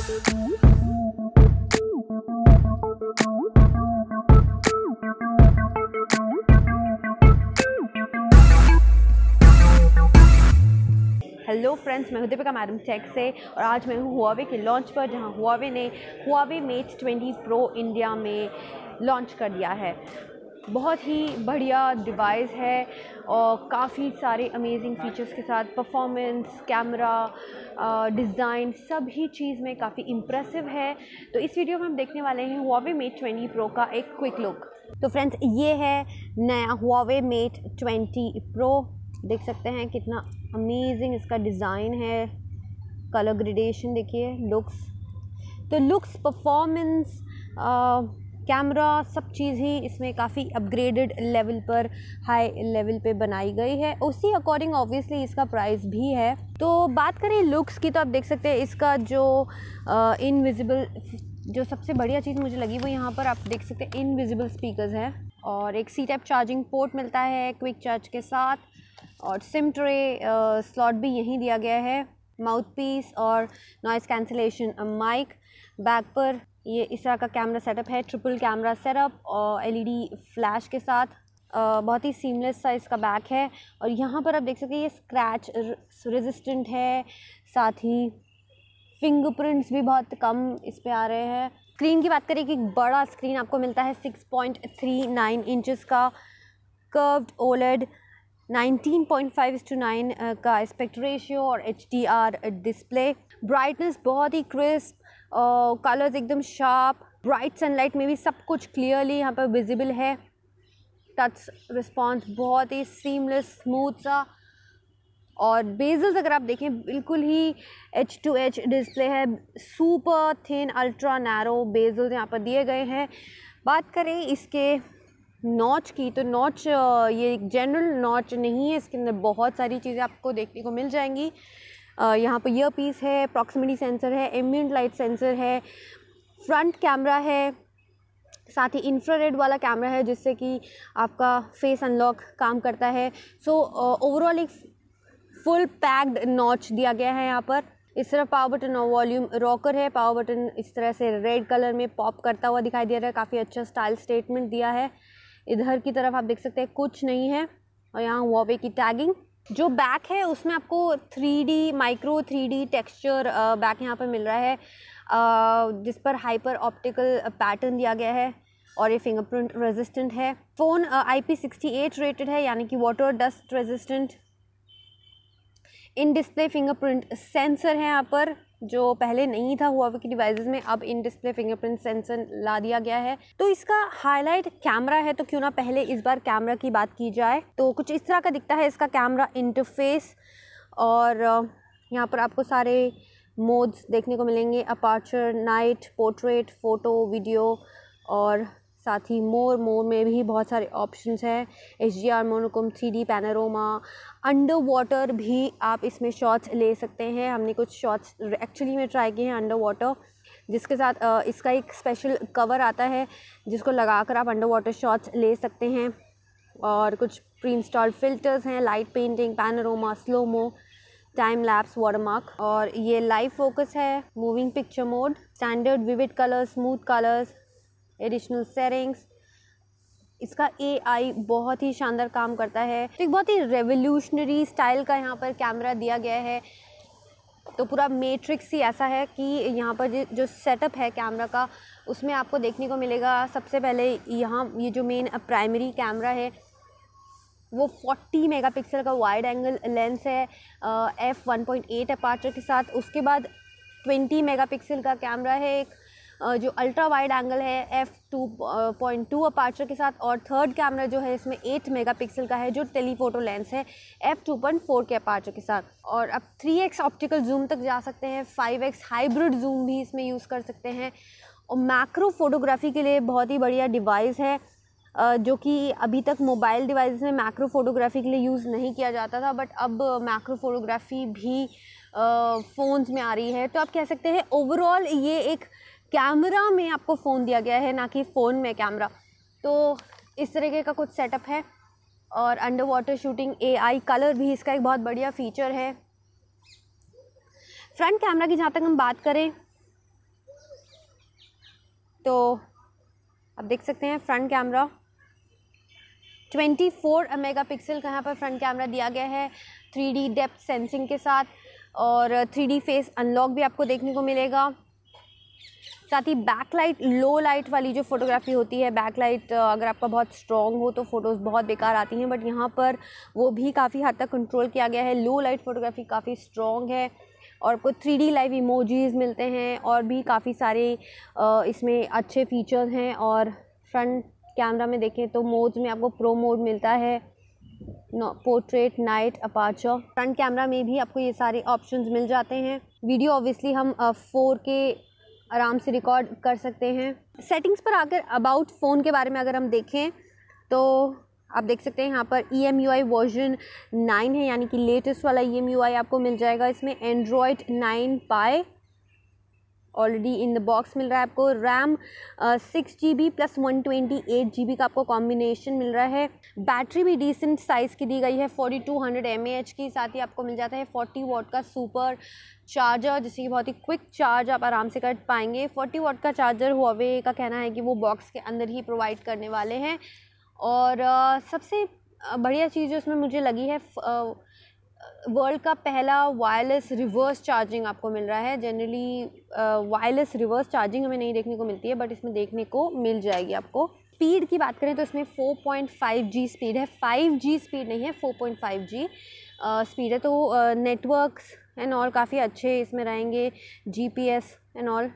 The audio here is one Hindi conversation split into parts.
हेलो फ्रेंड्स, मैं हूं दीपिका मैडम टेक से और आज मैं हूं Huawei के लॉन्च पर, जहां Huawei ने Huawei Mate 20 Pro इंडिया में लॉन्च कर दिया है। बहुत ही बढ़िया डिवाइस है और काफ़ी सारे अमेजिंग फीचर्स के साथ परफॉर्मेंस, कैमरा, डिज़ाइन सभी चीज़ में काफ़ी इम्प्रेसिव है। तो इस वीडियो में हम देखने वाले हैं Huawei Mate 20 Pro का एक क्विक लुक। तो फ्रेंड्स, ये है नया Huawei Mate 20 Pro। देख सकते हैं कितना अमेजिंग इसका डिज़ाइन है, कलर ग्रेडेशन देखिए, लुक्स, परफॉर्मेंस, कैमरा, सब चीज़ ही इसमें काफ़ी अपग्रेडेड लेवल पर, हाई लेवल पे बनाई गई है। उसी अकॉर्डिंग ऑब्वियसली इसका प्राइस भी है। तो बात करें लुक्स की, तो आप देख सकते हैं इसका जो इनविजिबल, जो सबसे बढ़िया चीज़ मुझे लगी वो यहाँ पर आप देख सकते हैं इनविजिबल स्पीकर्स है और एक सी टाइप चार्जिंग पोर्ट मिलता है क्विक चार्ज के साथ, और सिम ट्रे स्लॉट भी यहीं दिया गया है, माउथ पीस और नॉइज़ कैंसिलेशन माइक। बैक पर ये इस तरह का कैमरा सेटअप है, ट्रिपल कैमरा सेटअप और एलईडी फ्लैश के साथ। बहुत ही सीमलेस सा इसका बैक है और यहाँ पर आप देख सकते हैं ये स्क्रैच रेजिस्टेंट है, साथ ही फिंगरप्रिंट्स भी बहुत कम इस पे आ रहे हैं। स्क्रीन की बात करें कि बड़ा स्क्रीन आपको मिलता है 6.39 इंचेस का कर्व्ड ओलेड, 19.5:9 का एस्पेक्ट रेशियो और HDR डिस्प्ले। ब्राइटनेस बहुत ही क्रिस्प, कलर्स एकदम शार्प, ब्राइट सनलाइट में भी सब कुछ क्लियरली यहाँ पर विजिबल है। टच रिस्पॉन्स बहुत ही सीमलेस, स्मूथ सा, और बेजल्स अगर आप देखें बिल्कुल ही एज टू एज डिस्प्ले है, super thin ultra narrow bezels यहाँ पर दिए गए हैं। बात करें इसके नॉच की, तो नॉच ये एक जनरल नॉच नहीं है, इसके अंदर बहुत सारी चीज़ें आपको देखने को मिल जाएंगी। यहाँ पर ईयर पीस है, प्रॉक्सिमिटी सेंसर है, एम्बिएंट लाइट सेंसर है, फ्रंट कैमरा है, साथ ही इंफ्रारेड वाला कैमरा है जिससे कि आपका फेस अनलॉक काम करता है। सो ओवरऑल एक फुल पैक्ड नॉच दिया गया है यहाँ पर। इस तरफ पावर बटन और वॉल्यूम रॉकर है, पावर बटन इस तरह से रेड कलर में पॉप करता हुआ दिखाई दे रहा है, काफ़ी अच्छा स्टाइल स्टेटमेंट दिया है। इधर की तरफ आप देख सकते हैं कुछ नहीं है और यहाँ Huawei की टैगिंग। जो बैक है उसमें आपको 3D micro 3D texture back यहाँ पर मिल रहा है, जिस पर हाइपर ऑप्टिकल पैटर्न दिया गया है और ये फिंगरप्रिंट रेजिस्टेंट है। फ़ोन IP68 रेटेड है, यानी कि water dust resistant. In display fingerprint sensor है यहाँ पर, जो पहले नहीं था Huawei की डिवाइसेस में, अब इन डिस्प्ले फिंगरप्रिंट सेंसर ला दिया गया है। तो इसका हाईलाइट कैमरा है, तो क्यों ना पहले इस बार कैमरा की बात की जाए। तो कुछ इस तरह का दिखता है इसका कैमरा इंटरफेस, और यहाँ पर आपको सारे मोड्स देखने को मिलेंगे, aperture, night, portrait, photo, video, और साथ ही मोर में भी बहुत सारे ऑप्शंस हैं। HDR, monochrome, 3D panorama, under water भी आप इसमें शॉट्स ले सकते हैं। हमने कुछ शॉट्स एक्चुअली में ट्राई किए हैं अंडर वाटर, जिसके साथ इसका एक स्पेशल कवर आता है जिसको लगाकर आप अंडर वाटर शॉट्स ले सकते हैं। और कुछ प्री इंस्टॉल्ड फिल्टर्स हैं, light painting, panorama, slomo, time lapse, watermark, और ये लाइव फोकस है, moving picture mode, standard vivid colours, smooth colours, additional settings. इसका AI बहुत ही शानदार काम करता है। तो एक बहुत ही रेवोल्यूशनरी स्टाइल का यहाँ पर कैमरा दिया गया है। तो पूरा मैट्रिक्स ही ऐसा है कि यहाँ पर जो सेटअप है कैमरा का, उसमें आपको देखने को मिलेगा सबसे पहले यहाँ ये जो मेन प्राइमरी कैमरा है वो 40 मेगापिक्सल का वाइड एंगल लेंस है f1.8 अपर्चर के साथ। उसके बाद 20 मेगापिक्सल का कैमरा है एक जो अल्ट्रा वाइड एंगल है f2.2 अपर्चर के साथ, और थर्ड कैमरा जो है इसमें 8 मेगापिक्सल का है जो टेलीफोटो लेंस है f2.4 के अपर्चर के साथ। और अब 3x ऑप्टिकल जूम तक जा सकते हैं, 5x हाइब्रिड जूम भी इसमें यूज़ कर सकते हैं। और मैक्रो फोटोग्राफी के लिए बहुत ही बढ़िया डिवाइस है, जो कि अभी तक मोबाइल डिवाइस में मैक्रो फोटोग्राफी के लिए यूज़ नहीं किया जाता था, बट अब मैक्रो फोटोग्राफी भी फ़ोन्स में आ रही है। तो आप कह सकते हैं ओवरऑल ये एक कैमरा में आपको फ़ोन दिया गया है, ना कि फ़ोन में कैमरा। तो इस तरीके का कुछ सेटअप है। और under water shooting AI colour भी इसका एक बहुत बढ़िया फीचर है। फ्रंट कैमरा की जहाँ तक हम बात करें तो आप देख सकते हैं फ्रंट कैमरा 24 मेगापिक्सल का यहाँ पर फ्रंट कैमरा दिया गया है 3D डेप्थ सेंसिंग के साथ, और 3D फेस अनलॉक भी आपको देखने को मिलेगा। साथ ही बैकलाइट, लो लाइट वाली जो फोटोग्राफी होती है, बैकलाइट अगर आपका बहुत स्ट्रॉन्ग हो तो फ़ोटोज़ बहुत बेकार आती हैं, बट यहाँ पर वो भी काफ़ी हद तक कंट्रोल किया गया है। लो लाइट फोटोग्राफी काफ़ी स्ट्रॉन्ग है और आपको 3D लाइव इमोजीज़ मिलते हैं और भी काफ़ी सारे इसमें अच्छे फीचर्स हैं। और फ्रंट कैमरा में देखें तो मोड्स में आपको प्रो मोड मिलता है, portrait, night, aperture. Front camera में भी आपको ये सारे ऑप्शंस मिल जाते हैं। वीडियो ऑब्वियसली हम 4K आराम से रिकॉर्ड कर सकते हैं। सेटिंग्स पर आकर अबाउट फ़ोन के बारे में अगर हम देखें तो आप देख सकते हैं यहाँ पर EMUI वर्जन 9 है, यानी कि लेटेस्ट वाला EMUI आपको मिल जाएगा। इसमें Android 9 pie already in the box मिल रहा है आपको। रैम 6GB प्लस 128GB का आपको कॉम्बिनेशन मिल रहा है। बैटरी भी डिसेंट साइज़ की दी गई है 4200 mAh की। साथ ही आपको मिल जाता है 40 वाट का सुपर चार्जर, जिससे कि बहुत ही क्विक चार्ज आप आराम से कर पाएंगे। 40 वाट का चार्जर Huawei का कहना है कि वो बॉक्स के अंदर ही प्रोवाइड करने वाले हैं। और सबसे बढ़िया चीज़ जो इसमें मुझे लगी है, वर्ल्ड का पहला वायरलेस रिवर्स चार्जिंग आपको मिल रहा है। जनरली वायरलेस रिवर्स चार्जिंग हमें नहीं देखने को मिलती है, बट इसमें देखने को मिल जाएगी आपको। स्पीड की बात करें तो इसमें 4.5G स्पीड है, 5G स्पीड नहीं है, 4.5G स्पीड है। तो नेटवर्क्स एंड ऑल काफ़ी अच्छे इसमें रहेंगे, GPS एंड ऑल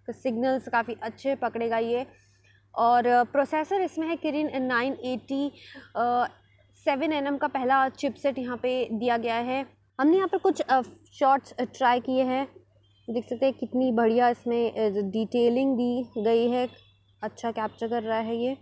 सिग्नल्स काफ़ी अच्छे पकड़ेगा ये। और प्रोसेसर इसमें है Kirin 980 7nm का पहला चिपसेट यहाँ पे दिया गया है। हमने यहाँ पर कुछ शॉट्स ट्राई किए हैं, देख सकते हैं कितनी बढ़िया इसमें डिटेलिंग दी गई है, अच्छा कैप्चर कर रहा है ये।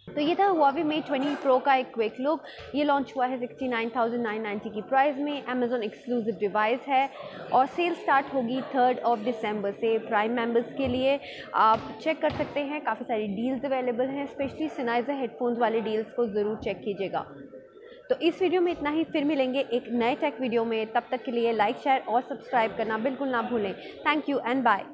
तो ये था Huawei Mate 20 Pro का एक क्विक लुक। ये लॉन्च हुआ है 69,990 की प्राइस में, अमेज़ॉन एक्सक्लूसिव डिवाइस है और सेल स्टार्ट होगी 3 दिसंबर से। प्राइम मेंबर्स के लिए आप चेक कर सकते हैं, काफ़ी सारी डील्स अवेलेबल हैं, स्पेशली Sennheiser हेडफोन्स वाले डील्स को ज़रूर चेक कीजिएगा। तो इस वीडियो में इतना ही, फिर मिलेंगे एक नए टेक वीडियो में। तब तक के लिए लाइक, शेयर और सब्सक्राइब करना बिल्कुल ना भूलें। Thank you and bye.